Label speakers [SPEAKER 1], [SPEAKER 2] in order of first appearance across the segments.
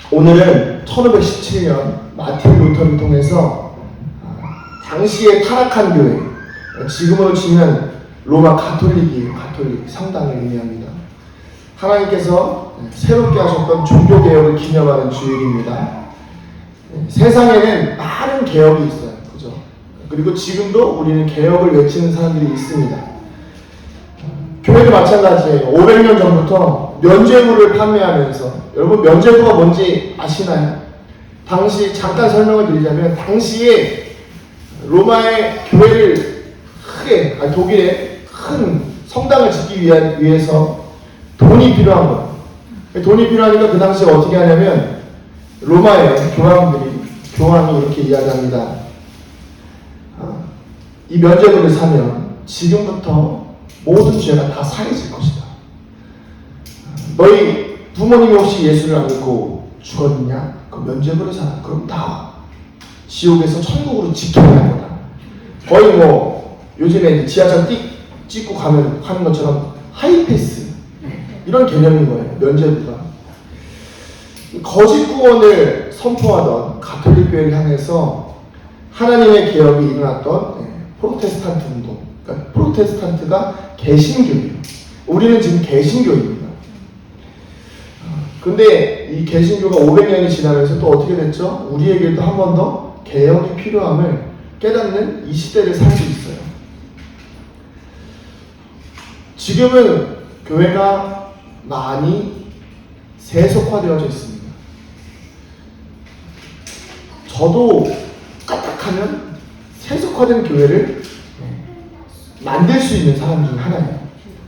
[SPEAKER 1] 오늘은 1517년 마틴 루터를 통해서 당시에 타락한 교회, 지금으로 치면 로마 가톨릭이에요. 가톨릭 성당을 의미합니다. 하나님께서 새롭게 하셨던 종교개혁을 기념하는 주일입니다. 세상에는 많은 개혁이 있어요. 그죠? 그리고 지금도 우리는 개혁을 외치는 사람들이 있습니다. 교회도 마찬가지예요. 500년 전부터 면죄부를 판매하면서, 여러분 면죄부가 뭔지 아시나요? 당시 잠깐 설명을 드리자면, 당시에 로마의 교회를 크게, 독일에 큰 성당을 짓기 위해서 돈이 필요한 거예요. 돈이 필요하니까 그 당시에 어떻게 하냐면, 로마의 교황이 이렇게 이야기합니다. 이 면죄부를 사면 지금부터 모든 죄가 다 사해질 것이다. 너희 부모님이 혹시 예수를 안 믿고 죽었느냐? 그 면죄부를 사라. 그럼 다 지옥에서 천국으로 직행할 거다. 거의 요즘에 지하철 찍고 가면 하는 것처럼 하이패스, 이런 개념인 거예요. 면죄부가. 거짓 구원을 선포하던 가톨릭 교회를 향해서 하나님의 개혁이 일어났던 프로테스탄트 운동. 그러니까 프로테스탄트가 개신교예요. 우리는 지금 개신교입니다. 근데 이 개신교가 500년이 지나면서 또 어떻게 됐죠? 우리에게도 한 번 더 개혁이 필요함을 깨닫는 이 시대를 살고 있어요. 지금은 교회가 많이 세속화되어져 있습니다. 저도 까딱하면 세속화된 교회를 만들 수 있는 사람 중에 하나예요.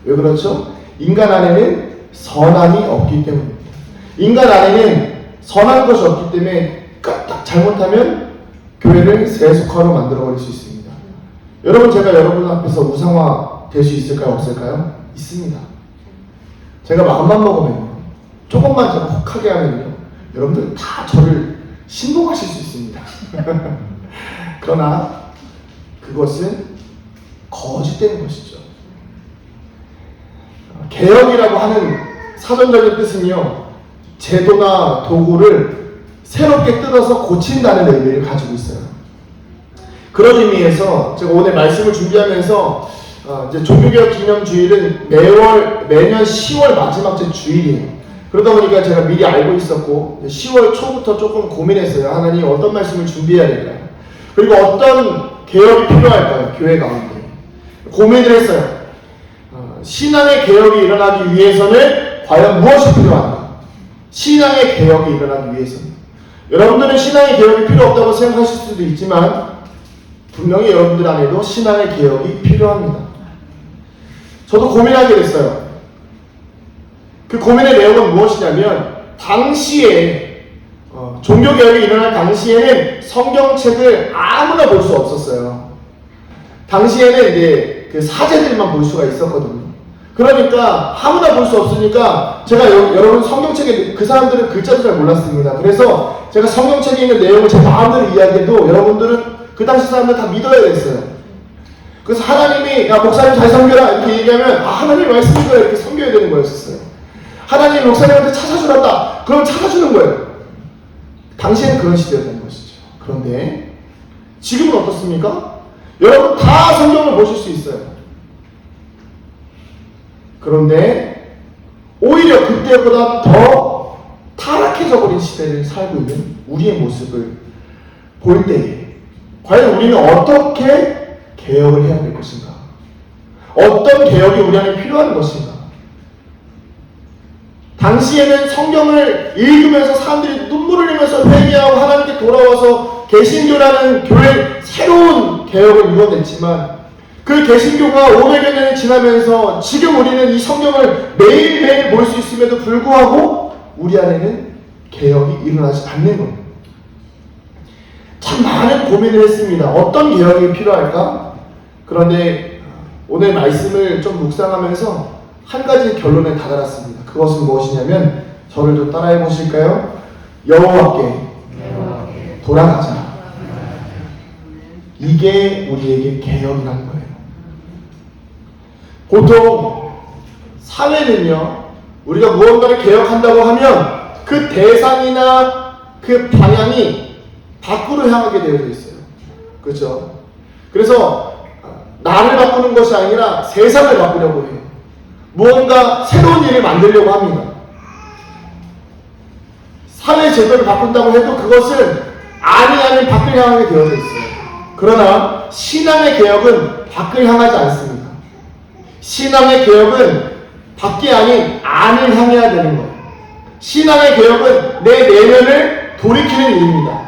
[SPEAKER 1] 왜 그렇죠? 인간 안에는 선함이 없기 때문입니다. 인간 안에는 선한 것이 없기 때문에 까딱 잘못하면 교회를 세속화로 만들어버릴 수 있습니다. 여러분, 제가 여러분 앞에서 우상화 될 수 있을까요? 없을까요? 있습니다. 제가 마음만 먹으면요, 조금만 제가 혹하게 하면요, 여러분들 다 저를 신봉하실 수 있습니다. 그러나 그것은 거짓된 것이죠. 개혁이라고 하는 사전적인 뜻은요, 제도나 도구를 새롭게 뜯어서 고친다는 의미를 가지고 있어요. 그런 의미에서 제가 오늘 말씀을 준비하면서 이제 종교개혁 기념주일은 매년 10월 마지막 주일이에요. 그러다 보니까 제가 미리 알고 있었고 10월 초부터 조금 고민했어요. 하나님, 어떤 말씀을 준비해야 될까요? 그리고 어떤 개혁이 필요할까요? 교회 가운데 고민을 했어요. 신앙의 개혁이 일어나기 위해서는 과연 무엇이 필요한가? 신앙의 개혁이 일어나기 위해서는, 여러분들은 신앙의 개혁이 필요 없다고 생각하실 수도 있지만 분명히 여러분들 안에도 신앙의 개혁이 필요합니다. 저도 고민하게 됐어요. 그 고민의 내용은 무엇이냐면, 당시에 종교개혁이 일어날 당시에는 성경책을 아무나 볼 수 없었어요. 당시에는 이제 그 사제들만 볼 수가 있었거든요. 그러니까 아무나 볼 수 없으니까 제가 여러분 성경책에, 그 사람들은 글자도 잘 몰랐습니다. 그래서 제가 성경책에 있는 내용을 제 마음대로 이야기해도 여러분들은 그 당시 사람들 다 믿어야 됐어요. 그래서 하나님이, 야 목사님 잘 섬겨라 이렇게 얘기하면, 하나님 말씀인 거야 이렇게 섬겨야 되는 거였었어요. 하나님 목사님한테 찾아주란다 그럼 찾아주는 거예요. 당시에는 그런 시대였던 것이죠. 그런데 지금은 어떻습니까? 여러분 다 성경을 보실 수 있어요. 그런데 오히려 그때보다 더 타락해져 버린 시대를 살고 있는 우리의 모습을 볼 때에 과연 우리는 어떻게 개혁을 해야 될 것인가? 어떤 개혁이 우리 안에 필요한 것인가? 당시에는 성경을 읽으면서 사람들이 눈물을 흘리면서 회개하고 하나님께 돌아와서 개신교라는 교회의 새로운 개혁을 이뤄냈지만, 그 개신교가 500여 년이 지나면서 지금 우리는 이 성경을 매일매일 볼 수 있음에도 불구하고 우리 안에는 개혁이 일어나지 않는 거예요. 참 많은 고민을 했습니다. 어떤 개혁이 필요할까? 그런데 오늘 말씀을 좀 묵상하면서 한 가지 결론에 다다랐습니다. 그것은 무엇이냐면, 저를 좀 따라해 보실까요? 여호와께 돌아가자. 이게 우리에게 개혁이라는 거예요. 보통 사회는요, 우리가 무언가를 개혁한다고 하면 그 대상이나 그 방향이 밖으로 향하게 되어져 있어요. 그렇죠? 그래서 나를 바꾸는 것이 아니라 세상을 바꾸려고 해요. 무언가 새로운 일을 만들려고 합니다. 사회 제도를 바꾼다고 해도 그것은 안이 아닌 밖을 향하게 되어져 있어요. 그러나 신앙의 개혁은 밖을 향하지 않습니다. 신앙의 개혁은 밖이 아닌 안을 향해야 되는 거예요. 신앙의 개혁은 내 내면을 돌이키는 일입니다.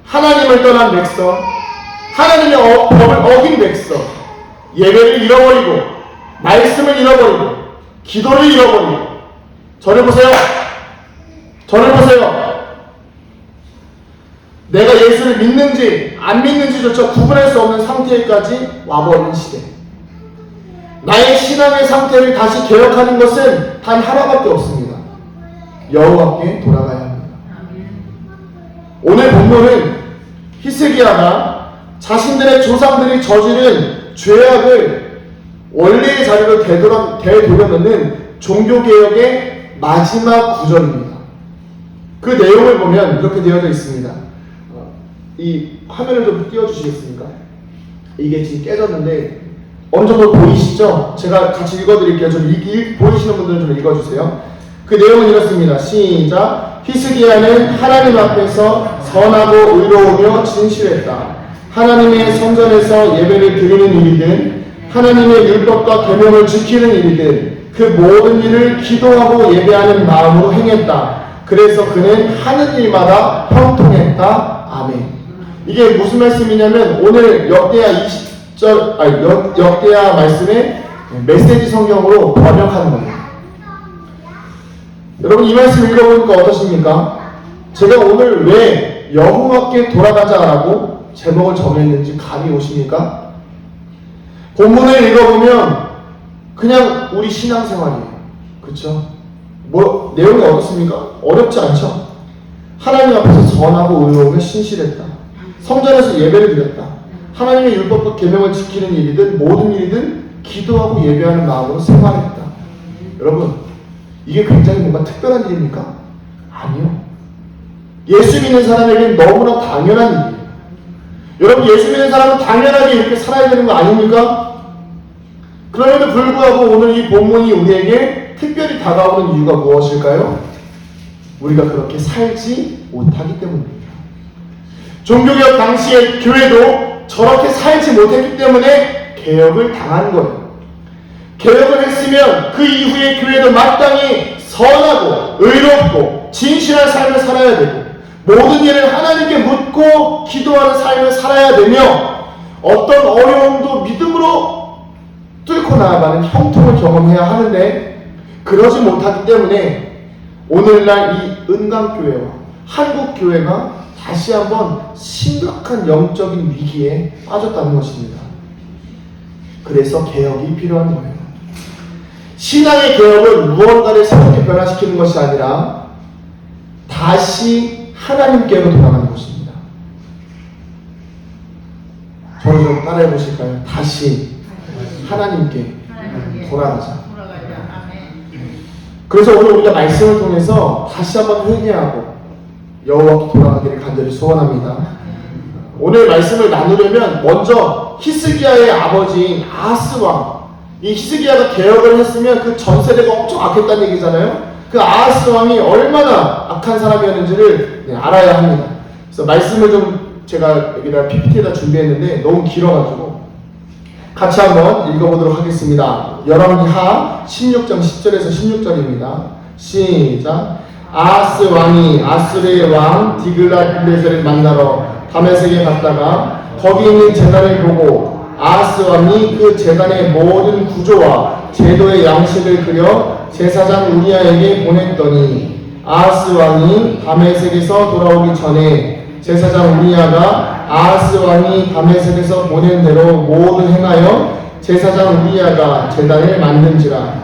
[SPEAKER 1] 하나님을 떠난 백성, 하나님의 법을 어긴 백성, 예배를 잃어버리고 말씀을 잃어버리고 기도를 잃어버리고 저를 보세요. 저를 보세요. 내가 예수를 믿는지 안 믿는지조차 구분할 수 없는 상태까지 와버린 시대. 나의 신앙의 상태를 다시 개혁하는 것은 단 하나밖에 없습니다. 여호와께 돌아가야 합니다. 오늘 본문은 히스기야가 자신들의 조상들이 저지른 죄악을 원래의 자리로 되돌려놓는 종교개혁의 마지막 구절입니다. 그 내용을 보면 이렇게 되어져 있습니다. 이 화면을 좀 띄워주시겠습니까? 이게 지금 깨졌는데 어느 정도 보이시죠? 제가 같이 읽어드릴게요. 좀 보이시는 분들은 좀 읽어주세요. 그 내용은 이렇습니다. 시작. 히스기야는 하나님 앞에서 선하고 의로우며 진실했다. 하나님의 성전에서 예배를 드리는 일이든 하나님의 율법과 계명을 지키는 일이든 그 모든 일을 기도하고 예배하는 마음으로 행했다. 그래서 그는 하는 일마다 형통했다. 아멘. 이게 무슨 말씀이냐면 오늘 역대하 20절 역대하 말씀의 메시지 성경으로 번역하는 거예요. 여러분 이 말씀 읽어보니까 어떠십니까? 제가 오늘 왜 여호와께 돌아가자라고 제목을 정했는지 감이 오십니까? 본문을 읽어보면 그냥 우리 신앙생활이에요. 그렇죠? 뭐 내용이 어떻습니까? 어렵지 않죠? 하나님 앞에서 선하고 의로우며 신실했다. 성전에서 예배를 드렸다. 하나님의 율법과 계명을 지키는 일이든 모든 일이든 기도하고 예배하는 마음으로 생활했다. 여러분 이게 굉장히 뭔가 특별한 일입니까? 아니요. 예수 믿는 사람에게는 너무나 당연한 일이에요. 여러분 예수 믿는 사람은 당연하게 이렇게 살아야 되는 거 아닙니까? 그럼에도 불구하고 오늘 이 본문이 우리에게 특별히 다가오는 이유가 무엇일까요? 우리가 그렇게 살지 못하기 때문입니다. 종교개혁 당시의 교회도 저렇게 살지 못했기 때문에 개혁을 당한 거예요. 개혁을 했으면 그 이후의 교회도 마땅히 선하고 의롭고 진실한 삶을 살아야 되고 모든 일을 하나님께 묻고 기도하는 삶을 살아야 되며 어떤 어려움도 믿음으로 뚫고 나아가는 형통을 경험해야 하는데 그러지 못하기 때문에 오늘날 이 은강교회와 한국교회가 다시 한번 심각한 영적인 위기에 빠졌다는 것입니다. 그래서 개혁이 필요한 거예요. 신앙의 개혁은 무언가를 새롭게 변화시키는 것이 아니라 다시 하나님께로 돌아가는 것입니다. 저를 좀 따라해 보실까요? 다시 하나님께 돌아가자. 그래서 오늘 우리가 말씀을 통해서 다시 한번 회개하고 여호와께 돌아가기를 간절히 소원합니다. 오늘 말씀을 나누려면 먼저 히스기야의 아버지인 아하스 왕, 이 히스기야가 개혁을 했으면 그 전 세대가 엄청 악했다는 얘기잖아요. 그 아하스 왕이 얼마나 악한 사람이었는지를 알아야 합니다. 그래서 말씀을 좀 제가 여기다 PPT에다 준비했는데 너무 길어가지고 같이 한번 읽어보도록 하겠습니다. 열왕기하 16장 10절에서 16절입니다. 시작. 아하스 왕이 아수르의 왕 디글랏빌레셀을 만나러 다메섹에 갔다가 거기 있는 제단을 보고 아하스 왕이 그 제단의 모든 구조와 제도의 양식을 그려 제사장 우리야에게 보냈더니 아하스 왕이 다메섹에서 돌아오기 전에 제사장 우리야가 아하스 왕이 다메섹에서 보낸 대로 모두 행하여 제사장 우리야가 제단을 만든지라.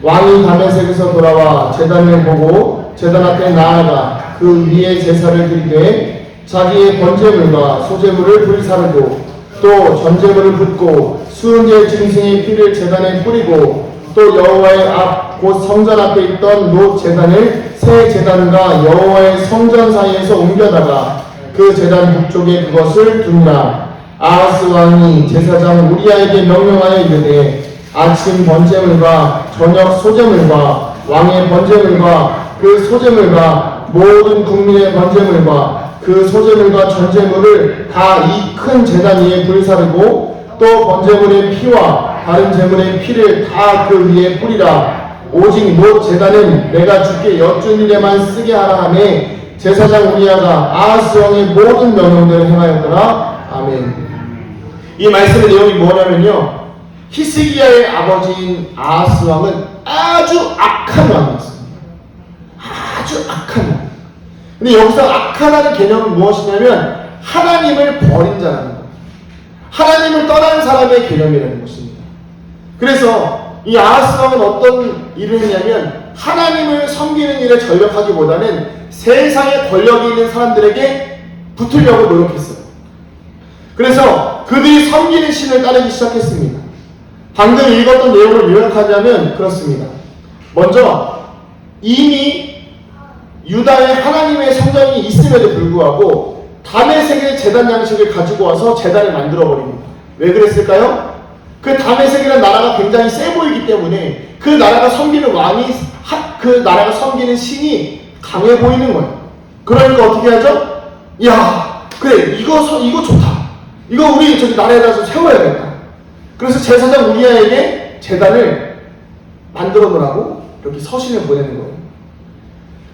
[SPEAKER 1] 왕이 다메섹에서 돌아와 제단을 보고 제단 앞에 나아가 그 위에 제사를 드리되 자기의 번제물과 소제물을 불사르고 또 전제물을 붓고 수은제 짐승의 피를 제단에 뿌리고 또 여호와의 앞 곧 성전 앞에 있던 놋 제단을 세 새 제단과 여호와의 성전 사이에서 옮겨다가 그 제단 북쪽에 그것을 두니라. 아하스 왕이 제사장 우리아에게 명령하여 이르되 아침 번제물과 저녁 소제물과 왕의 번제물과 그 소제물과 모든 국민의 번제물과 그 소제물과 전제물을 다 이 큰 제단 위에 불사르고 또 번제물의 피와 다른 제물의 피를 다 그 위에 뿌리라. 오직 못 제단은 내가 주께 여쭌 일에만 쓰게 하라 하매 제사장 우리아가 아하스 왕의 모든 명령대로 행하였더라. 아멘. 이 말씀의 내용이 뭐냐면요, 히스기야의 아버지인 아하스 왕은 아주 악한 왕이었습니다. 아주 악한 왕. 근데 여기서 악하다는 개념은 무엇이냐면 하나님을 버린 자라는 거예요. 하나님을 떠난 사람의 개념이라는 것입니다. 그래서 이 아하스 왕은 어떤 일을 했냐면 하나님을 섬기는 일에 전력하기보다는 세상에 권력이 있는 사람들에게 붙으려고 노력했어요. 그래서 그들이 섬기는 신을 따르기 시작했습니다. 방금 읽었던 내용을 요약하자면 그렇습니다. 먼저 이미 유다에 하나님의 성전이 있음에도 불구하고 다메섹의 제단 양식을 가지고 와서 제단을 만들어버립니다. 왜 그랬을까요? 그 다메섹이라는 나라가 굉장히 세 보이기 때문에 그 나라가 섬기는 왕이, 그 나라가 섬기는 신이 강해 보이는 거예요. 그러니까 어떻게 하죠? 야, 그래, 이거 좋다. 이거 우리 저기 나라에다 좀 세워야겠다. 그래서 제사장 우리아에게 제단을 만들어 놓으라고 이렇게 서신을 보내는 거예요.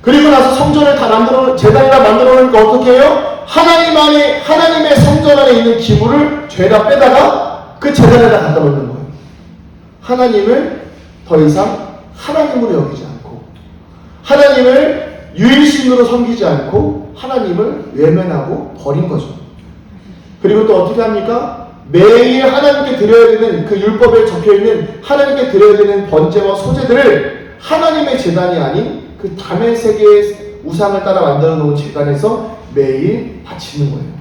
[SPEAKER 1] 그리고 나서 성전을 다 제단이라 만들어 놓으니까 어떻게 해요? 하나님의 성전 안에 있는 기물을 죄다 빼다가 그 제단에다 갖다 놓는 거예요. 하나님을 더 이상 하나님으로 여기지 않고, 하나님을 유일신으로 섬기지 않고, 하나님을 외면하고 버린 거죠. 그리고 또 어떻게 합니까? 매일 하나님께 드려야 되는, 그 율법에 적혀있는 하나님께 드려야 되는 번제와 소제들을 하나님의 제단이 아닌 그 다메섹의 우상을 따라 만들어 놓은 제단에서 매일 바치는 거예요.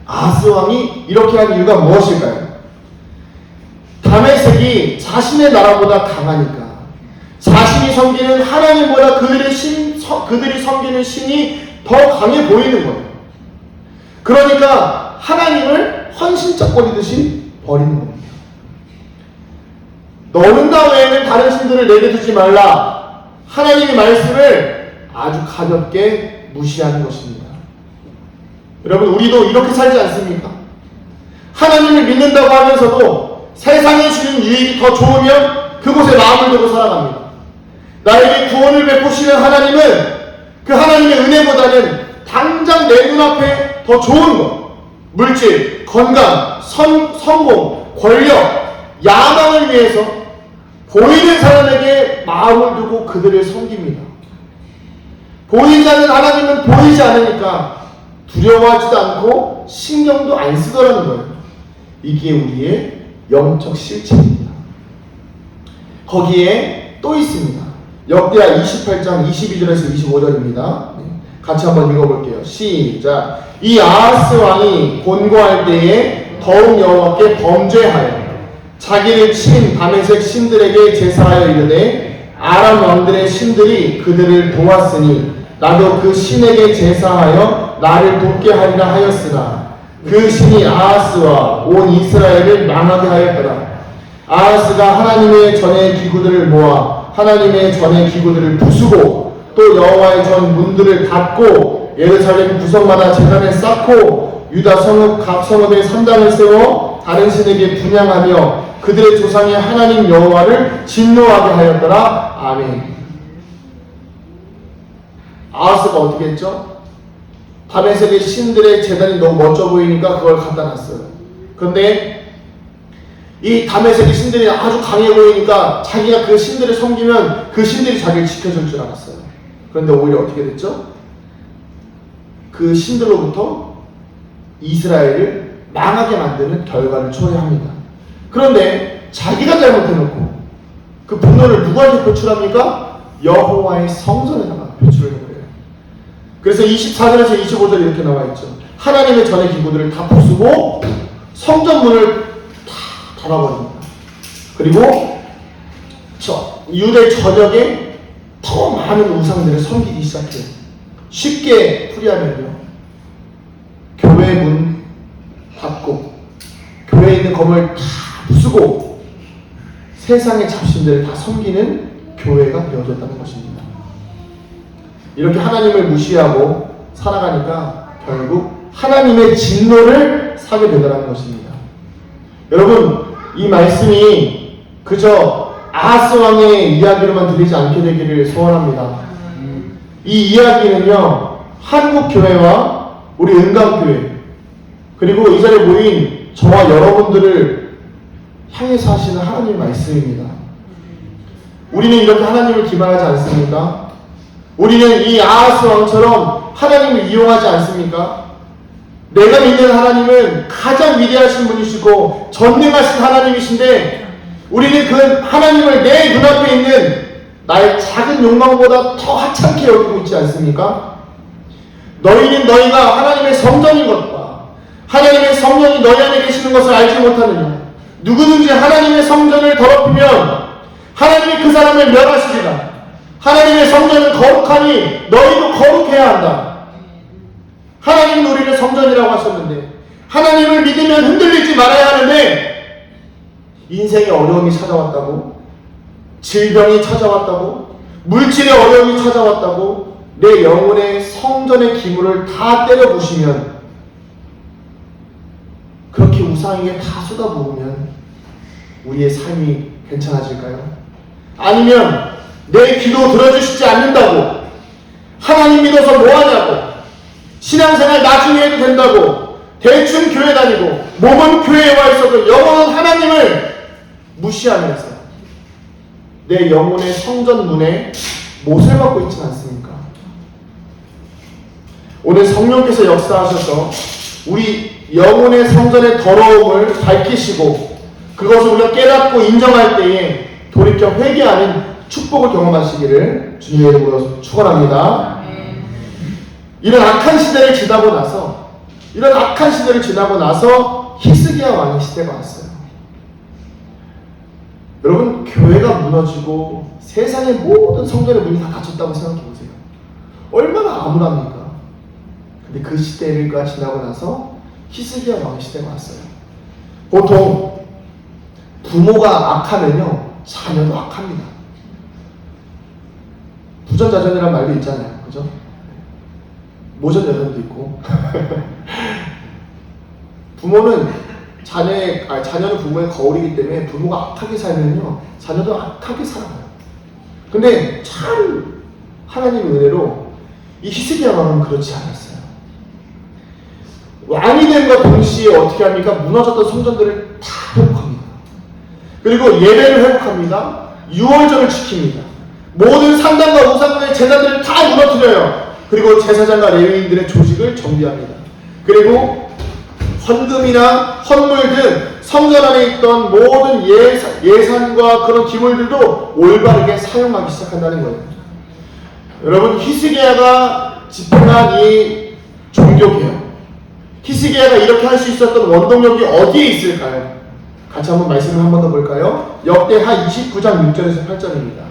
[SPEAKER 1] 아하스 왕이 이렇게 한 이유가 무엇일까요? 다메섹이 자신의 나라보다 강하니까, 자신이 섬기는 하나님보다 그들이 섬기는 신이 더 강해 보이는 거예요. 그러니까 하나님을 헌신짝거리듯이 버리는 겁니다. 너는 나 외에는 다른 신들을 내게 두지 말라. 하나님의 말씀을 아주 가볍게 무시하는 것입니다. 여러분, 우리도 이렇게 살지 않습니까? 하나님을 믿는다고 하면서도 세상에 주는 유익이 더 좋으면 그곳에 마음을 두고 살아갑니다. 나에게 구원을 베푸시는 하나님은 그 하나님의 은혜보다는 당장 내 눈앞에 더 좋은 것, 물질, 건강, 성공, 권력, 야망을 위해서 보이는 사람에게 마음을 두고 그들을 섬깁니다. 보이지 않는 하나님은 보이지 않으니까 두려워하지도 않고 신경도 안 쓰더라는 거예요. 이게 우리의 영적 실체입니다. 거기에 또 있습니다. 역대하 28장 22절에서 25절입니다. 같이 한번 읽어볼게요. 시작. 이 아하스 왕이 본고할 때에 더욱 여호와께 범죄하여 자기를 친 다메섹 신들에게 제사하여 이르되 아람 왕들의 신들이 그들을 도왔으니 나도 그 신에게 제사하여 나를 돕게 하리라 하였으나 그 신이 아하스와 온 이스라엘을 망하게 하였더라. 아하스가 하나님의 전의 기구들을 모아 하나님의 전의 기구들을 부수고 또 여호와의 전 문들을 닫고 예루살렘 구석마다 제단을 쌓고 유다 성읍 각 성읍에 산당을 세워 다른 신에게 분향하며 그들의 조상의 하나님 여호와를 진노하게 하였더라. 아멘. 아하스가 어떻게 했죠? 다메섹의 신들의 제단이 너무 멋져 보이니까 그걸 갖다 놨어요. 그런데 이 다메섹의 신들이 아주 강해 보이니까 자기가 그 신들을 섬기면 그 신들이 자기를 지켜줄 줄 알았어요. 그런데 오히려 어떻게 됐죠? 그 신들로부터 이스라엘을 망하게 만드는 결과를 초래합니다. 그런데 자기가 잘못해놓고 그 분노를 누구한테 표출합니까? 여호와의 성전에다가 표출을 해버려요. 그래서 24절에서 25절 이렇게 나와 있죠. 하나님의 전의 기구들을 다 부수고 성전문을 다 닫아버립니다. 그리고 유대 전역에 더 더 많은 우상들을 섬기기 시작해요. 쉽게 풀이하면요, 교회 문 닫고 교회에 있는 건물 다 부수고 세상의 잡신들을 다 섬기는 교회가 되어졌다는 것입니다. 이렇게 하나님을 무시하고 살아가니까 결국 하나님의 진노를 사게 되더라는 것입니다. 여러분, 이 말씀이 그저 아하스 왕의 이야기로만 들리지 않게 되기를 소원합니다. 이 이야기는요, 한국 교회와 우리 은강교회, 그리고 이 자리에 모인 저와 여러분들을 향해서 하시는 하나님의 말씀입니다. 우리는 이렇게 하나님을 기만하지 않습니까? 우리는 이 아하스 왕처럼 하나님을 이용하지 않습니까? 내가 믿는 하나님은 가장 위대하신 분이시고 전능하신 하나님이신데, 우리는 그 하나님을 내 눈앞에 있는 나의 작은 욕망보다 더 하찮게 여기고 있지 않습니까? 너희는 너희가 하나님의 성전인 것과 하나님의 성령이 너희 안에 계시는 것을 알지 못하느냐? 누구든지 하나님의 성전을 더럽히면 하나님이 그 사람을 멸하시리라. 하나님의 성전은 거룩하니 너희도 거룩해야 한다. 하나님은 우리를 성전이라고 하셨는데, 하나님을 믿으면 흔들리지 말아야 하는데, 인생에 어려움이 찾아왔다고, 질병이 찾아왔다고, 물질의 어려움이 찾아왔다고 내 영혼의 성전의 기물을 다 때려 부시면, 그렇게 우상에게 다 쏟아부으면 우리의 삶이 괜찮아질까요? 아니면 내 기도 들어주시지 않는다고, 하나님 믿어서 뭐하냐고, 신앙생활 나중에 해도 된다고 대충 교회 다니고 몸은 교회에 와 있어도 영혼은 하나님을 무시하면서 내 영혼의 성전 문에 못을 받고 있지 않습니까? 오늘 성령께서 역사하셔서 우리 영혼의 성전의 더러움을 밝히시고 그것을 우리가 깨닫고 인정할 때에 돌이켜 회개하는 축복을 경험하시기를 주님의 이름으로 축원합니다. 이런 악한 시대를 지나고 나서 히스기야 왕의 시대가 왔어요. 여러분, 교회가 무너지고 세상의 모든 성전의 문이 다 닫혔다고 생각해 보세요. 얼마나 암울합니까? 근데 그 시대가 지나고 나서 히스기야 왕의 시대가 왔어요. 보통 부모가 악하면요, 자녀도 악합니다. 부전자전이라는 말도 있잖아요. 그죠? 모전자전도 있고. 부모는 자녀는 부모의 거울이기 때문에 부모가 악하게 살면요, 자녀도 악하게 살아가요. 근데 참 하나님의 은혜로 이 히스기야 왕은 그렇지 않았어요. 왕이 됨과 동시에 어떻게 합니까? 무너졌던 성전들을 다 회복합니다. 그리고 예배를 회복합니다. 유월절을 지킵니다. 모든 산당과 우상의 제사들을 다 무너뜨려요. 그리고 제사장과 레위인들의 조직을 정비합니다. 그리고 헌금이나 헌물 등 성전 안에 있던 모든 예산과 그런 기물들도 올바르게 사용하기 시작한다는 거예요. 여러분, 히스기야가 집행한 이 종교개혁, 히스기야가 이렇게 할 수 있었던 원동력이 어디에 있을까요? 같이 한번 말씀을 한 번 더 볼까요? 역대하 29장 6절에서 8절입니다.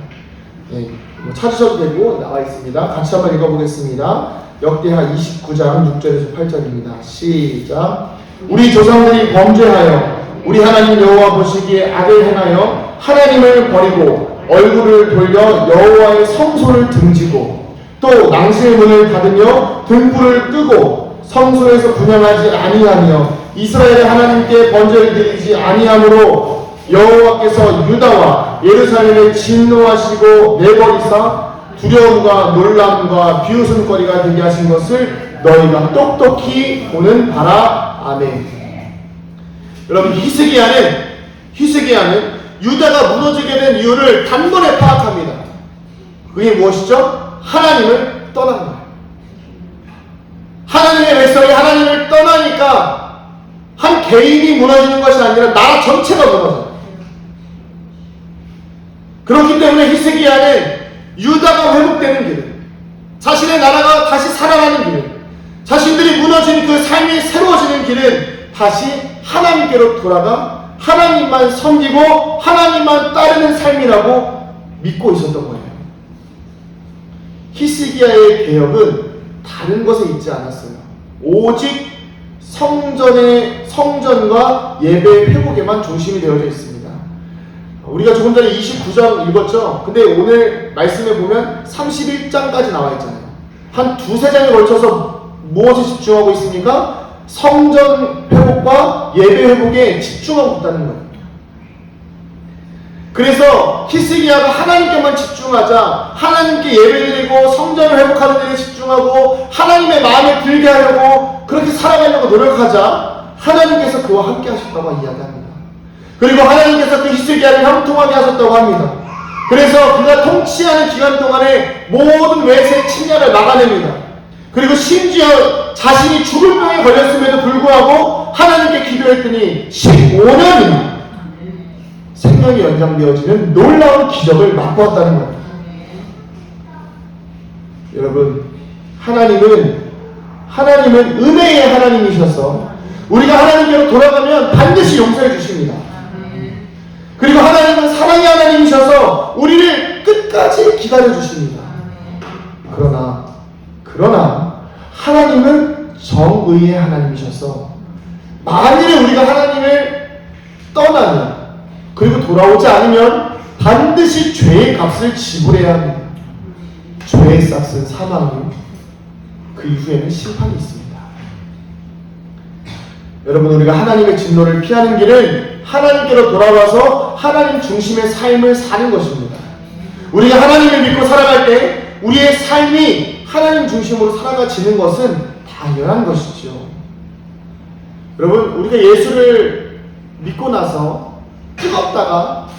[SPEAKER 1] 네, 찾으셔도 되고 나와 있습니다. 같이 한번 읽어보겠습니다. 역대하 29장 6절에서 8절입니다. 시작. 우리 조상들이 범죄하여 우리 하나님 여호와 보시기에 악을 행하여 하나님을 버리고 얼굴을 돌려 여호와의 성소를 등지고 또 낭실 문을 닫으며 등불을 끄고 성소에서 분향하지 아니하며 이스라엘의 하나님께 번제를 드리지 아니하므로 여호와께서 유다와 예루살렘에 진노하시고 내버리사 두려움과 놀람과 비웃음거리가 되게 하신 것을 너희가 똑똑히 보는 바라. 아멘. 여러분, 히스기야는 유다가 무너지게 된 이유를 단번에 파악합니다. 그게 무엇이죠? 하나님을 떠난 거예요. 하나님의 백성이 하나님을 떠나니까 한 개인이 무너지는 것이 아니라 나라 전체가 무너져요. 그렇기 때문에 히스기야는 유다가 회복되는 길, 자신의 나라가 다시 살아나는 길, 자신들이 무너진 그 삶이 새로워지는 길은 다시 하나님께로 돌아가 하나님만 섬기고 하나님만 따르는 삶이라고 믿고 있었던 거예요. 히스기야의 개혁은 다른 것에 있지 않았어요. 오직 성전과 예배 회복에만 중심이 되어져 있습니다. 우리가 조금 전에 29장 읽었죠? 근데 오늘 말씀에 보면 31장까지 나와 있잖아요. 한 두세 장에 걸쳐서 무엇에 집중하고 있습니까? 성전 회복과 예배 회복에 집중하고 있다는 거예요. 그래서 히스기야가 하나님께만 집중하자, 하나님께 예배드리고 성전을 회복하는 데에 집중하고 하나님의 마음에 들게 하려고 그렇게 살아가려고 노력하자 하나님께서 그와 함께 하셨다고 이야기합니다. 그리고 하나님께서 그 히스기야를 형통하게 하셨다고 합니다. 그래서 그가 통치하는 기간 동안에 모든 외세 침략을 막아냅니다. 그리고 심지어 자신이 죽을 병에 걸렸음에도 불구하고 하나님께 기도했더니 15년이나 생명이 연장되어지는 놀라운 기적을 맛보았다는 거예요. 여러분, 하나님은 은혜의 하나님이셔서 우리가 하나님께로 돌아가면 반드시 용서해 주십니다. 그리고 하나님은 사랑의 하나님이셔서 우리를 끝까지 기다려 주십니다. 그러나 하나님은 정의의 하나님이셔서 만일에 우리가 하나님을 떠나면 그리고 돌아오지 않으면 반드시 죄의 값을 지불해야 합니다. 죄의 싹은 사망이요, 그 이후에는 심판이 있습니다. 여러분, 우리가 하나님의 진노를 피하는 길은 하나님께로 돌아와서 하나님 중심의 삶을 사는 것입니다. 우리가 하나님을 믿고 살아갈 때 우리의 삶이 하나님 중심으로 살아가지는 것은 당연한 것이죠. 여러분, 우리가 예수를 믿고 나서 뜨겁다가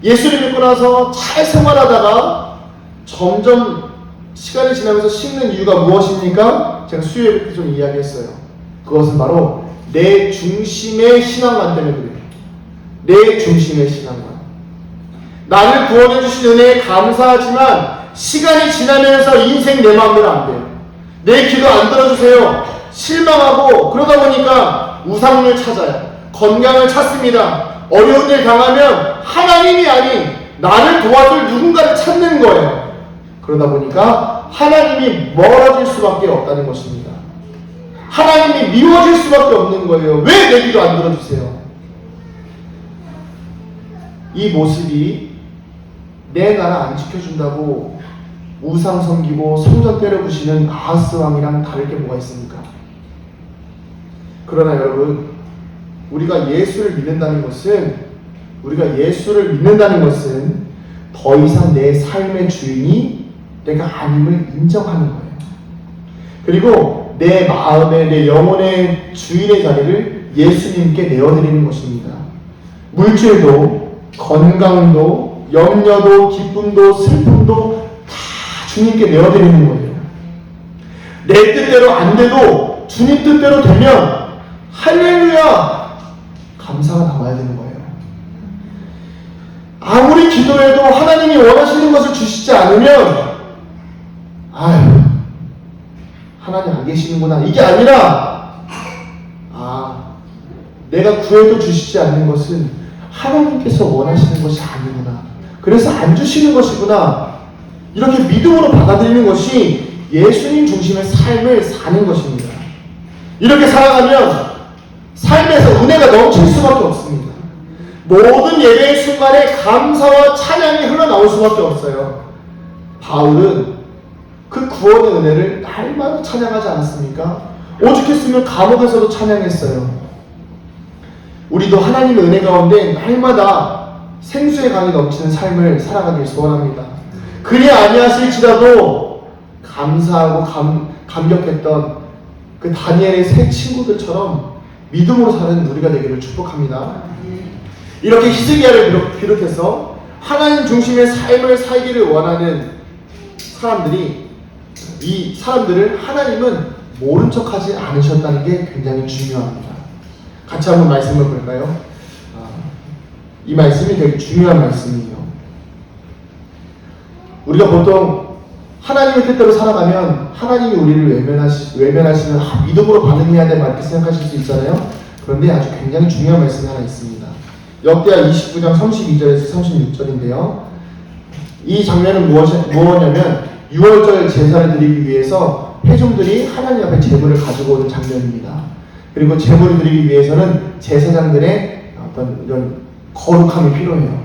[SPEAKER 1] 예수를 믿고 나서 잘 생활하다가 점점 시간이 지나면서 식는 이유가 무엇입니까? 제가 수요일에 좀 이야기했어요. 그것은 바로 내 중심의 신앙관 때문에 그래요. 내 중심의 신앙관. 나를 구원해 주신 은혜에 감사하지만 시간이 지나면서 인생 내 마음대로 안 돼요. 내 기도 안 들어주세요. 실망하고 그러다 보니까 우상을 찾아요. 건강을 찾습니다. 어려운 일 당하면 하나님이 아닌 나를 도와줄 누군가를 찾는 거예요. 그러다 보니까 하나님이 멀어질 수밖에 없다는 것입니다. 하나님이 미워질 수밖에 없는 거예요. 왜 내 기도 안 들어주세요? 이 모습이 내 나라 안 지켜준다고 우상 섬기고 성전 때려부시는 아하스 왕이랑 다를 게 뭐가 있습니까? 그러나 여러분, 우리가 예수를 믿는다는 것은 더 이상 내 삶의 주인이 내가 아님을 인정하는 거예요. 그리고 내 마음의, 내 영혼의 주인의 자리를 예수님께 내어드리는 것입니다. 물질도, 건강도, 염려도, 기쁨도, 슬픔도 다 주님께 내어드리는 거예요. 내 뜻대로 안 돼도 주님 뜻대로 되면 할렐루야! 감사가 나와야 되는 거예요. 아무리 기도해도 하나님이 원하시는 것을 주시지 않으면 아유, 하나님 안 계시는구나, 이게 아니라 내가 구해도 주시지 않는 것은 하나님께서 원하시는 것이 아니구나, 그래서 안 주시는 것이구나, 이렇게 믿음으로 받아들이는 것이 예수님 중심의 삶을 사는 것입니다. 이렇게 살아가면 삶에서 은혜가 넘칠 수밖에 없습니다. 모든 예배의 순간에 감사와 찬양이 흘러나올 수밖에 없어요. 바울은 그 구원의 은혜를 날마다 찬양하지 않았습니까? 오죽했으면 감옥에서도 찬양했어요. 우리도 하나님의 은혜 가운데 날마다 생수의 강이 넘치는 삶을 살아가길 소원합니다. 그리 아니하실지라도 감사하고 감격했던 그 다니엘의 세 친구들처럼 믿음으로 사는 우리가 되기를 축복합니다. 이렇게 히스기야를 비롯해서 하나님 중심의 삶을 살기를 원하는 이 사람들을 하나님은 모른 척하지 않으셨다는 게 굉장히 중요합니다. 같이 한번 말씀을 볼까요? 이 말씀이 되게 중요한 말씀이에요. 우리가 보통 하나님의 뜻대로 살아가면 하나님이 우리를 외면하시는 믿음으로 반응해야 될 말 이렇게 생각하실 수 있잖아요. 그런데 아주 굉장히 중요한 말씀이 하나 있습니다. 역대하 29장 32절에서 36절인데요. 이 장면은 무엇이냐면 6월절 제사를 드리기 위해서 회중들이 하나님 앞에 제물을 가지고 오는 장면입니다. 그리고 제물을 드리기 위해서는 제사장들의 어떤 이런 거룩함이 필요해요.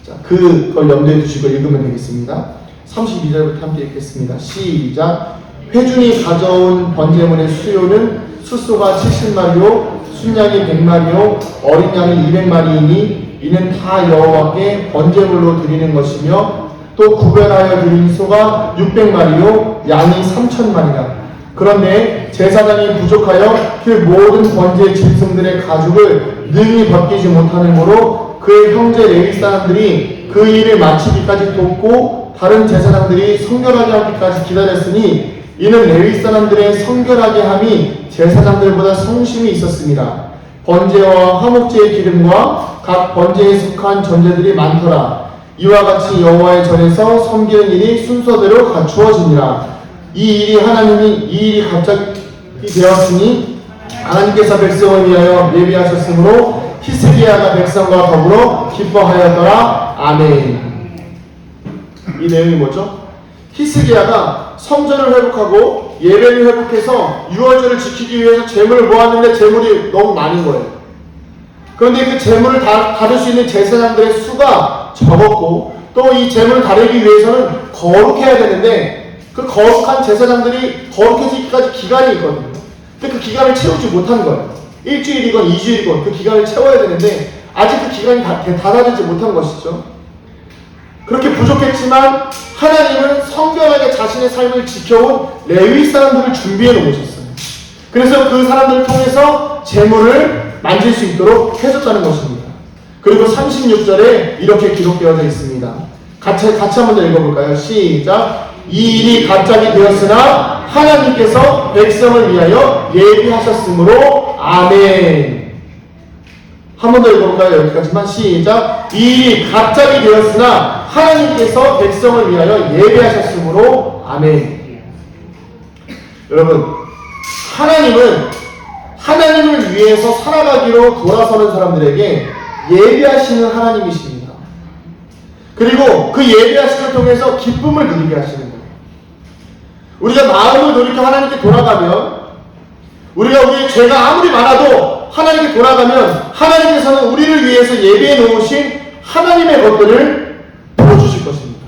[SPEAKER 1] 자, 그걸 염두에 두시고 읽으면 되겠습니다. 32절부터 함께 읽겠습니다. 시작. 회중이 가져온 번제물의 수요는 숫소가 70마리요 순양이 100마리요 어린 양이 200마리이니 이는 다 여호와께 번제물로 드리는 것이며 또 구별하여 드린 소가 600마리요 양이 3000마리라. 그런데 제사장이 부족하여 그 모든 번제 짐승들의 가죽을 능히 벗기지 못하므로 그의 형제 레위 사람들이 그 일을 마치기까지 돕고 다른 제사장들이 성결하게 하기까지 기다렸으니 이는 레위 사람들의 성결하게 함이 제사장들보다 성심이 있었습니다. 번제와 화목제의 기름과 각 번제에 속한 전제들이 많더라. 이와 같이 여호와의 전에서 섬기는 일이 순서대로 갖추어지니라. 이 일이 갑자기 되었으니 하나님께서 백성을 위하여 예비하셨으므로 히스기야가 백성과 더불어 기뻐하였더라. 아멘. 이 내용이 뭐죠? 히스기야가 성전을 회복하고 예배를 회복해서 유월절을 지키기 위해서 제물을 모았는데 제물이 너무 많은 거예요. 그런데 그 제물을 다룰 수 있는 제사장들의 수가 적었고 또 이 제물을 다루기 위해서는 거룩해야 되는데 그 거룩한 제사장들이 거룩해지기까지 기간이 있거든요. 근데 그 기간을 채우지 못한 거예요. 일주일이건 2주일이건 그 기간을 채워야 되는데 아직 그 기간이 달아지지 못한 것이죠. 그렇게 부족했지만 하나님은 성결하게 자신의 삶을 지켜온 레위 사람들을 준비해 놓으셨어요. 그래서 그 사람들을 통해서 제물을 만질 수 있도록 해줬다는 것입니다. 그리고 36절에 이렇게 기록되어져 있습니다. 같이 한번 더 읽어볼까요? 시작. 이 일이 갑자기 되었으나 하나님께서 백성을 위하여 예비하셨으므로 아멘. 한 번 더 읽어볼까요? 여기까지만. 시작. 이 일이 갑자기 되었으나 하나님께서 백성을 위하여 예비하셨으므로 아멘. 여러분, 하나님은 하나님을 위해서 살아가기로 돌아서는 사람들에게 예비하시는 하나님이십니다. 그리고 그 예비하심을 통해서 기쁨을 누리게 하시는 거예요. 우리가 마음을 돌이켜 하나님께 돌아가면, 우리가 우리의 죄가 아무리 많아도 하나님께 돌아가면 하나님께서는 우리를 위해서 예비해 놓으신 하나님의 것들을 보여주실 것입니다.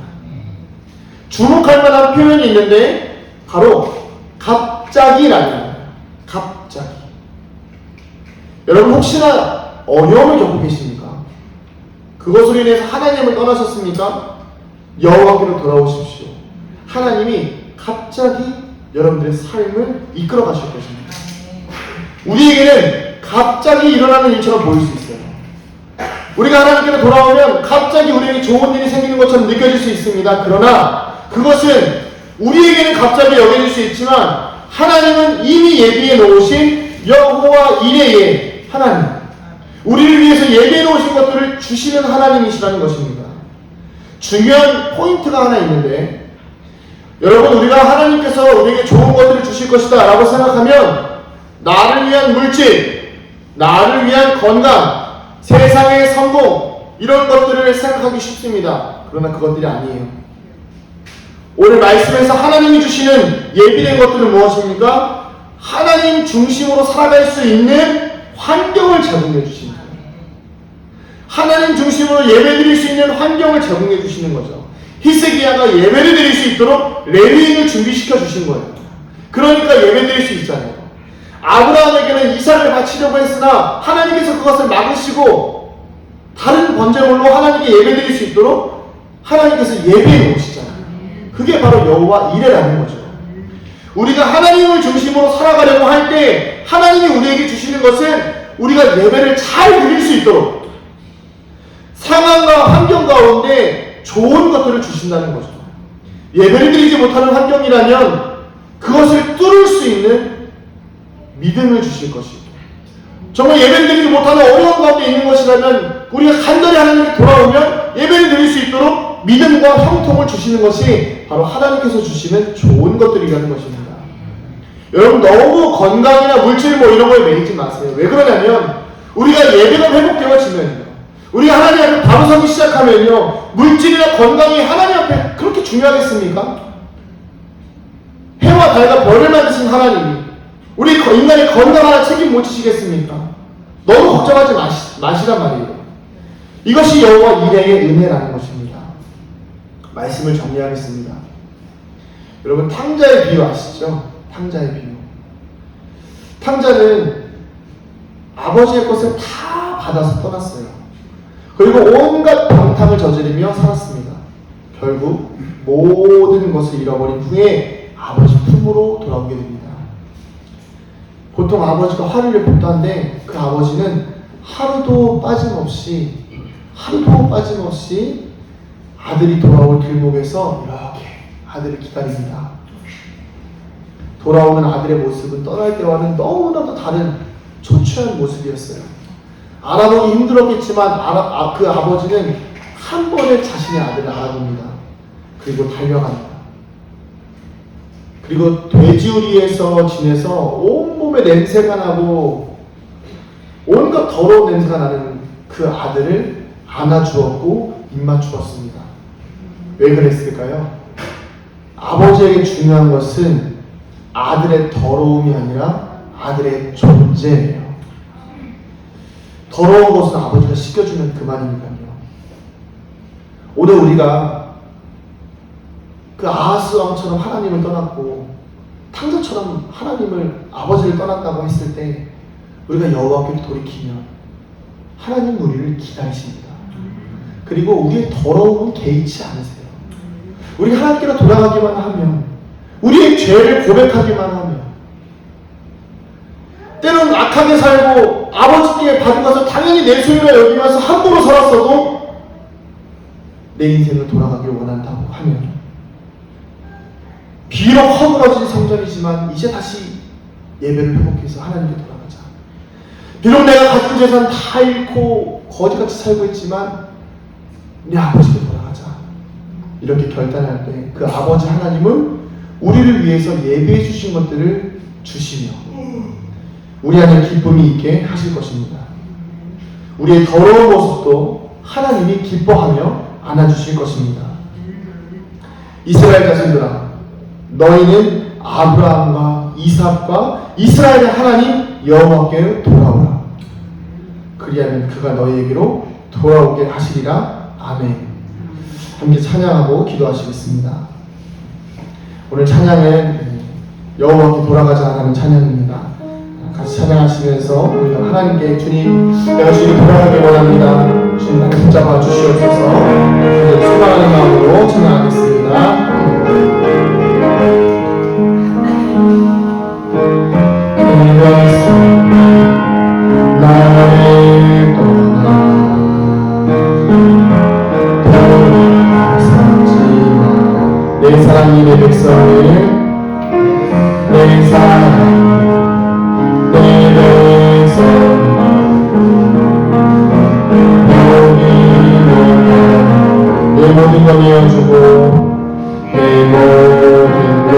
[SPEAKER 1] 주목할 만한 표현이 있는데 바로 갑자기라는 거예요. 갑자기. 여러분 혹시나 어려움을 겪고 계십니까? 그것으로 인해서 하나님을 떠나셨습니까? 여호와께로 돌아오십시오. 하나님이 갑자기 여러분들의 삶을 이끌어 가실 것입니다. 우리에게는 갑자기 일어나는 일처럼 보일 수 있어요. 우리가 하나님께로 돌아오면 갑자기 우리에게 좋은 일이 생기는 것처럼 느껴질 수 있습니다. 그러나 그것은 우리에게는 갑자기 여겨질 수 있지만 하나님은 이미 예비해 놓으신 여호와 이레의 하나님, 우리를 위해서 예비해 놓으신 것들을 주시는 하나님이시라는 것입니다. 중요한 포인트가 하나 있는데, 여러분, 우리가 하나님께서 우리에게 좋은 것들을 주실 것이다 라고 생각하면 나를 위한 물질, 나를 위한 건강, 세상의 성공, 이런 것들을 생각하기 쉽습니다. 그러나 그것들이 아니에요. 오늘 말씀에서 하나님이 주시는 예비된 것들은 무엇입니까? 하나님 중심으로 살아갈 수 있는 환경을 제공해 주십니다. 하나님 중심으로 예배드릴 수 있는 환경을 제공해 주시는 거죠. 히스기야가 예배를 드릴 수 있도록 레위인을 준비시켜 주신 거예요. 그러니까 예배드릴 수 있잖아요. 아브라함에게는 이삭을 바치려고 했으나 하나님께서 그것을 막으시고 다른 번제물로 하나님께 예배드릴 수 있도록 하나님께서 예배해 놓으시잖아요. 그게 바로 여호와 이레라는 거죠. 우리가 하나님을 중심으로 살아가려고 할 때 하나님이 우리에게 주시는 것은 우리가 예배를 잘 드릴 수 있도록 상황과 환경 가운데 좋은 것들을 주신다는 거죠. 예배를 드리지 못하는 환경이라면 그것을 뚫을 수 있는 믿음을 주실 것이고, 정말 예배를 드리지 못하는 어려운 가운데 있는 것이라면 우리가 간절히 하나님께 돌아오면 예배를 드릴 수 있도록 믿음과 형통을 주시는 것이 바로 하나님께서 주시는 좋은 것들이라는 것입니다. 여러분, 너무 건강이나 물질 뭐 이런 거에 매이지 마세요. 왜 그러냐면 우리가 예배가 회복되어지면요, 우리가 하나님 앞에 바로 서기 시작하면요, 물질이나 건강이 하나님 앞에 그렇게 중요하겠습니까? 해와 달과 별을 만드신 하나님이 우리 인간의 건강 하나 책임 못 지시겠습니까? 너무 걱정하지 마시란 말이에요. 이것이 여호와 일행의 은혜라는 것입니다. 말씀을 정리하겠습니다. 여러분, 탕자의 비유 아시죠? 탕자의 비유. 탕자는 아버지의 것을 다 받아서 떠났어요. 그리고 온갖 방탕을 저지르며 살았습니다. 결국 모든 것을 잃어버린 후에 아버지 품으로 돌아오게 됩니다. 보통 아버지가 화를 낼 법도 한데 그 아버지는 하루도 빠짐없이 아들이 돌아올 길목에서 이렇게 아들을 기다립니다. 돌아오는 아들의 모습은 떠날 때와는 너무나도 다른 초췌한 모습이었어요. 알아보기 힘들었겠지만 그 아버지는 한 번에 자신의 아들을 알아봅니다. 그리고 달려갑니다. 그리고 돼지우리에서 지내서 온몸에 냄새가 나고 온갖 더러운 냄새가 나는 그 아들을 안아주었고 입맞추었습니다. 왜 그랬을까요? 아버지에게 중요한 것은 아들의 더러움이 아니라 아들의 존재예요. 더러운 것은 아버지가 씻겨주면 그만이니까요. 오늘 우리가 그 아하스 왕처럼 하나님을 떠났고 탕자처럼 아버지를 떠났다고 했을 때 우리가 여호와께 돌이키면 하나님 우리를 기다리십니다. 그리고 우리의 더러움은 개의치 않으세요. 우리가 하나님께로 돌아가기만 하면, 우리의 죄를 고백하기만 하면, 때로는 악하게 살고 아버지께 받은 것을 당연히 내 소유라 여기면서 함부로 살았어도 내 인생을 돌아가길 원한다고 하면, 비록 허물어진 성전이지만 이제 다시 예배를 회복해서 하나님께 돌아가자. 비록 내가 가진 재산 다 잃고 거지같이 살고 있지만 내 아버지께 돌아가자. 이렇게 결단할 때 그 아버지 하나님은 우리를 위해서 예배해 주신 것들을 주시며 우리 안에 기쁨이 있게 하실 것입니다. 우리의 더러운 모습도 하나님이 기뻐하며 안아주실 것입니다. 이스라엘 자손들아, 너희는 아브라함과 이삭과 이스라엘의 하나님 여호와께 돌아오라. 그리하면 그가 너희에게로 돌아오게 하시리라. 아멘. 함께 찬양하고 기도하시겠습니다. 오늘 찬양은 여호와께 돌아가자라는 찬양입니다. 같이 찬양하시면서 우리가 하나님께 주님, 내가 주님 돌아가길 원합니다. 주님 나를 붙잡아 주시옵소서. 소망하는 마음으로 찬양하겠습니다. 나를 떠나 내 사랑이 내 백성을 내 사랑 내 백성 내 모든 것 내어주고 내 모든 것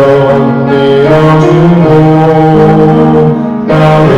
[SPEAKER 1] 내어주고 나를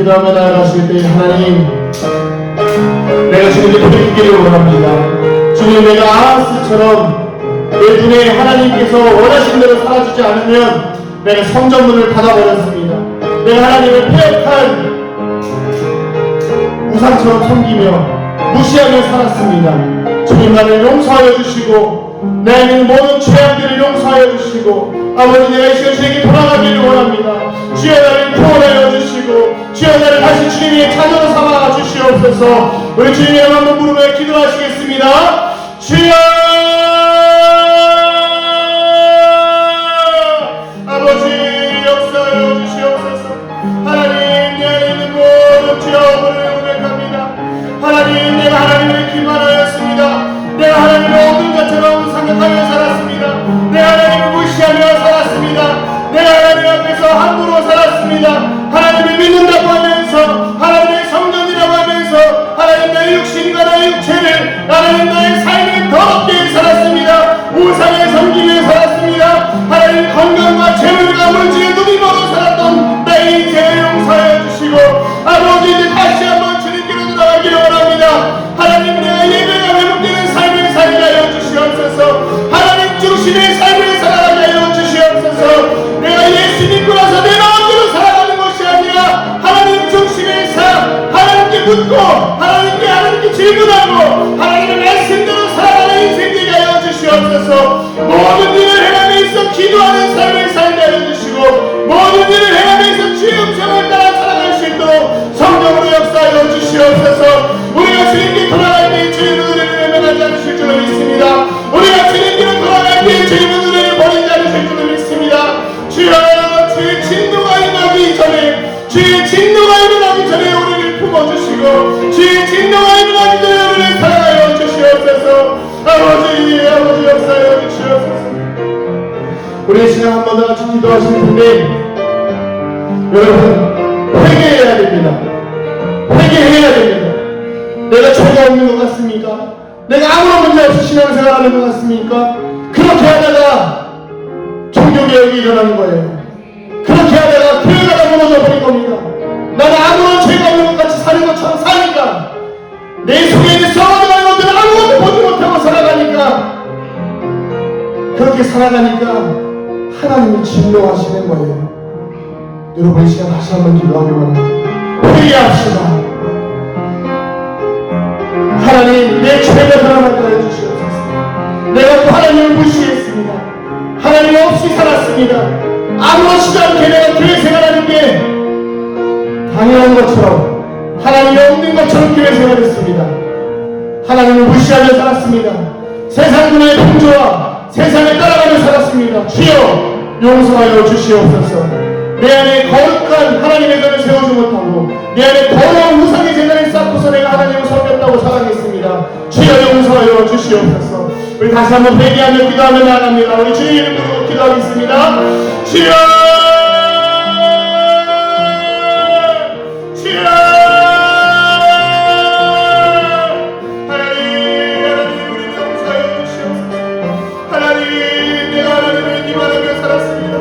[SPEAKER 1] 기도하며 나아가실 때 하나님, 내가 주님께 돌이키기를 원합니다. 주님, 내가 아하스처럼 내 눈에 하나님께서 원하신 대로 살아주지 않으면 내가 성전문을 닫아버렸습니다. 내가 하나님을 폐역한 우상처럼 섬기며 무시하며 살았습니다. 주님, 나를 용서하여 주시고 내 있는 모든 죄악들을 용서하여 주시고 아버지, 내가 이 시간 주에게 돌아가기를 원합니다. 주여 나를 구원하여 주시고 주여 나를 다시 주님의 자녀로 삼아 주시옵소서. 우리 주님의 한번 부르며 기도하시겠습니다. 주여 아버지 역사하여 주시옵소서. 하나님 내 안에 있는 모든 죄악을 고백합니다. 하나님 내가 하나님을 기만하였습니다. 내가 하나님을 없는 것처럼 생각하며 살았습니다. 내가 하나님을 무시하며 살았습니다. 내가 하나님 앞에서 함부로 살았습니다. 하나님을 믿는다고 하면서 하나님의 성전이라고 하면서 하나님 나의 육신과 나의 육체를 하나님 나의 삶을 더럽게 살았습니다. 우상을 섬기며 살았습니다. 하나님 건강과 재물과 물질에 눈이 멀어 살았던 나의 인생을 용서하여 주시고 아버지 이제 다시 한번 주님께로 돌아가기를 원합니다. 하나님 내가 예배가 회복되는 삶을 살게 하여 주시옵소서. 하나님 중심의 삶을 살아가게 하여 주시옵소서. 내가 예수 믿고 나서 내 마음대로 살아가는 것이 아니라 하나님 중심의 삶, 하나님께 묻고 하나님께 질문하고 하나님의 말씀대로 살아가는 인생 되게 하여 주시옵소서. 모든 일을 행함에 있어 기도하는 삶을 살게 하여 주시고 모든 일을 행함에 있어 주의 음성을 따라 살아갈 수 있도록 성령으로 역사하여 주시옵소서. 우리가 주님께 돌아갈 때 주의 은혜를 외면하지 않으실 줄을 믿습니다. 우리가 주님께로 돌아갈 때 주의 은혜를 버리지 않으실 줄을 믿습니다. 주여 주의 진노가 임하기 전에 주의 진노가 일어나기 전에 우리를 품어주시고 주의 진노가 일어나기 전에 우리를 사랑하여 주시옵소서. 아버지 역사하여 주시옵소서. 우리 시간 한 번 더 같이 기도하실 텐데 여러분 회개해야 됩니다. 회개해야 됩니다. 내가 죄가 없는 것 같습니까? 내가 아무런 문제 없이 신앙생활하는 것 같습니까? 그렇게 하다가 종교개혁이 일어나는 거예요. 그렇게 하다가 교회가 무너져 버린 겁니다. 나는 아무런 죄가 없는 것 같이 사는 것처럼 사니까 내 속에 있는 썩어져가는 것들은 아무것도 보지 못하고 살아가니까 그렇게 살아가니까 하나님이 진노하시는 거예요. 여러분 이 시간 다시 한번 기도하기 원합니다. 회개합시다. 하나님 내 죄가 드러나게 하여 주시옵소서. 내가 또 하나님을 무시했습니다. 하나님 없이 살았습니다. 아무렇지도 않게 내가 교회 생활하는 게 당연한 것처럼 하나님이 없는 것처럼 교회 생활했습니다. 하나님을 무시하며 살았습니다. 세상군의 풍조와 세상에 따라가며 살았습니다. 주여 용서하여 주시옵소서. 내 안에 거룩한 하나님의 전을 세우지 못하고 내 안에 더러운 우상의 재단을 쌓고서 내가 하나님을 섬겼다고 살아냈습니다. 주여 용서하여 주시옵소서. 우리 다시 한번 회개하며 기도하며 나아갑니다. 우리 주의 이름으로 기도하겠습니다. 주여 주여 하나님 우리를 용서하여 주시옵소서. 하나님 내가 하나님을 기만하며 살았습니다.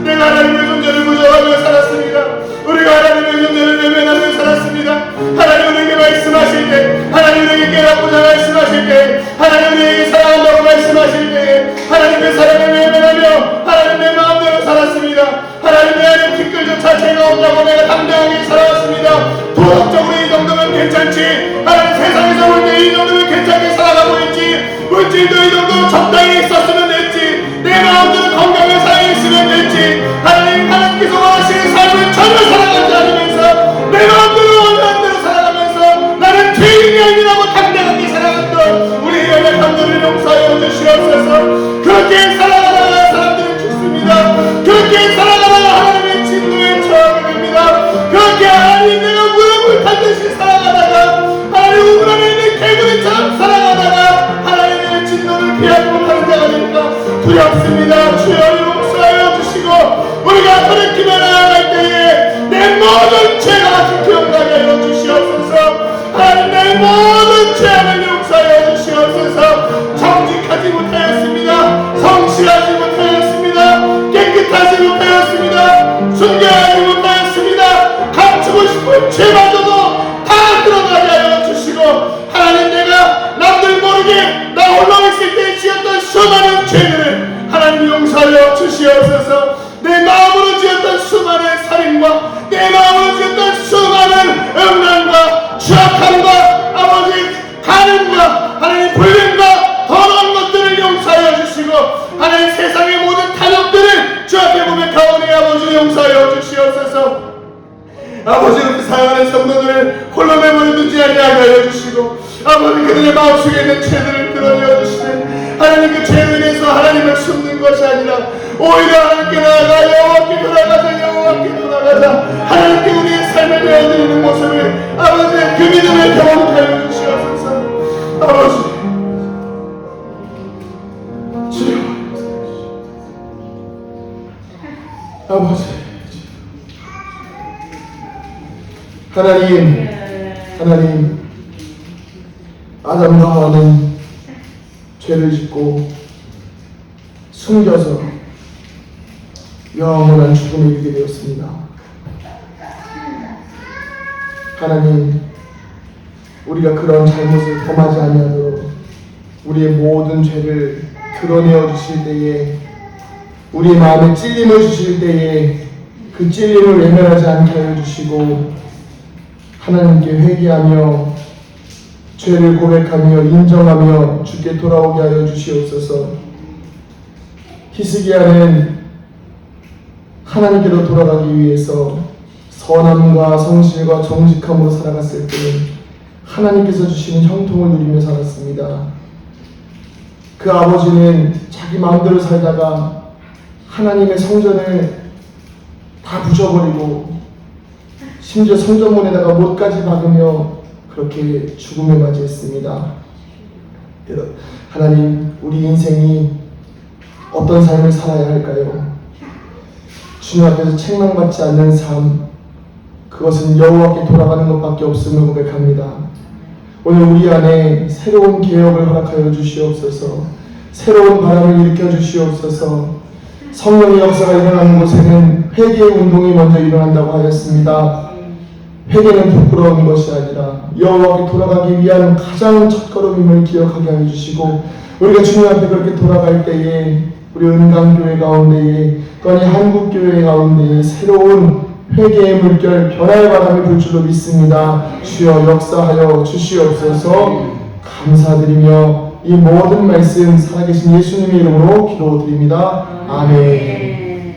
[SPEAKER 1] 내가 하나님의 존재를 부정하며 살았습니다. 우리가 하나님의 존재를 외면하며 살았습니다. 하나님 우리에게 말씀하실 때 하나님 우리에게 깨닫고자 말씀하실 때 하나님 우리에게 사랑한다고 말씀하실 때 하나님의 사랑을 외면하며 하나님 내 마음대로 살았습니다. 하나님 내 안에 뒷글조차 죄가 없다고 내가 당당하게 살아왔습니다. 도덕적으로 이 정도면 괜찮지. 하나님 세상에서 볼 때 이 정도면 괜찮게 살아가고 있지. 물질도 이 정도 적당히 있었으면 됐지. 내 마음대로 건강을 살아있으면 됐지. 하나님께서 원하시는 삶을 전혀 살아가지 않으면서 내 마음대로 원하는 대로 살아가면서 나는 죄인이 아니라고 당당하게 살아갔던 우리 연약함들을 용서하여 주시옵소서. 그렇게 살아가다가 사람들이 죽습니다. 그렇게 살아가다가 하나님의 진노에 처하게 됩니다. 그렇게 하나님 내가 물을 불타듯이 살아가다가 하나님 우물 안에 있는 개구리처럼 살아가다가 하나님의 진노를 피하지 못하는 자가 되니까 두렵습니다. 주여 용서하여 주시고 우리가 돌이키며 나아갈 때에 내 모든 죄가 기억나게 하여 주시옵소서. 하나님 내 모든 죄를 용서하여 주시옵소서. 정직하지 못하였습니다. 성실하지 못하였습니다. 깨끗하지 못하였습니다. 순결하지 못하였습니다. 감추고 싶은 죄마저도 다 드러나게 하여 주시고 하나님 내가 남들 모르게 나 홀로 있을 때 지었던 수많은 죄들을 하나님 용서하여 주시옵소서. 내 마음으로 지었던 수많은 살인과 내 마음으로 지었던 수많은 음란과 추악함과 아버지 간음과 하나님 불륜과 더러운 것들을 용서하여 주시고 하나님 세상의 모든 탐욕들을 주 앞에 고백하오니 아버지 용서하여 주시옵소서. 아버지, 이렇게 사랑하는 성도들을 홀로 내버려두지 아니하게 하여 주시고, 아버지, 그들의 마음속에 있는 죄들을 드러내어 주시되, 하나님 그 죄로 인해서 하나님을 숨는 것이 아니라 오히려 하나님께 나아가 여호와께 돌아가자 하나님께 우리의 삶을 내어드리는 모습을, 아버지, 그 믿음을 경험하게 하여 주시옵소서. 아버지, 주여, 아버지, 하나님, 아담과 하와는 죄를 짓고 숨겨서 영원한 죽음에 이르게 되었습니다. 하나님, 우리가 그런 잘못을 범하지 아니하도록 우리의 모든 죄를 드러내어 주실 때에, 우리의 마음에 찔림을 주실 때에 그 찔림을 외면하지 않게 하여 주시고, 하나님께 회개하며 죄를 고백하며 인정하며 주께 돌아오게 하여 주시옵소서. 히스기야는 하나님께로 돌아가기 위해서 선함과 성실과 정직함으로 살아갔을 때는 하나님께서 주시는 형통을 누리며 살았습니다. 그 아버지는 자기 마음대로 살다가 하나님의 성전을 다 부셔버리고 심지어 성전문에다가 못까지 박으며 그렇게 죽음을 맞이했습니다. 하나님, 우리 인생이 어떤 삶을 살아야 할까요? 주님 앞에서 책망받지 않는 삶, 그것은 여호와께 돌아가는 것밖에 없음을 고백합니다. 오늘 우리 안에 새로운 개혁을 허락하여 주시옵소서. 새로운 바람을 일으켜 주시옵소서. 성령의 역사가 일어나는 곳에는 회개의 운동이 먼저 일어난다고 하였습니다. 회개는 부끄러운 것이 아니라 여호와께 돌아가기 위한 가장 첫걸음임을 기억하게 하여 주시고, 우리가 주님 앞에 그렇게 돌아갈 때에 우리 은강교회 가운데에, 또한 한국교회 가운데에 새로운 회개의 물결, 변화의 바람이 불 줄로 믿습니다. 주여 역사하여 주시옵소서. 감사드리며 이 모든 말씀 살아계신 예수님의 이름으로 기도드립니다. 아멘.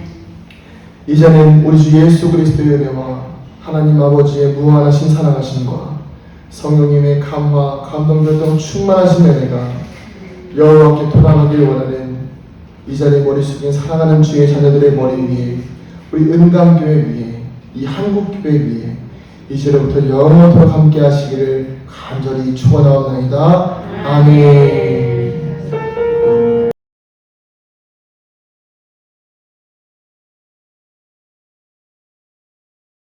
[SPEAKER 1] 이제는 우리 주 예수 그리스도의 은혜와 하나님 아버지의 무한하신 사랑하심과 성령님의 감화, 감동, 결동 충만하신 은혜가 여호와께 돌아가길 원하는 이 자리의 머릿속에 사랑하는 주의 자녀들의 머리 위에, 우리 은강교회 위에, 이 한국교회 위에 이제로부터 영원토록 함께 하시기를 간절히 축원하옵나이다. 아멘.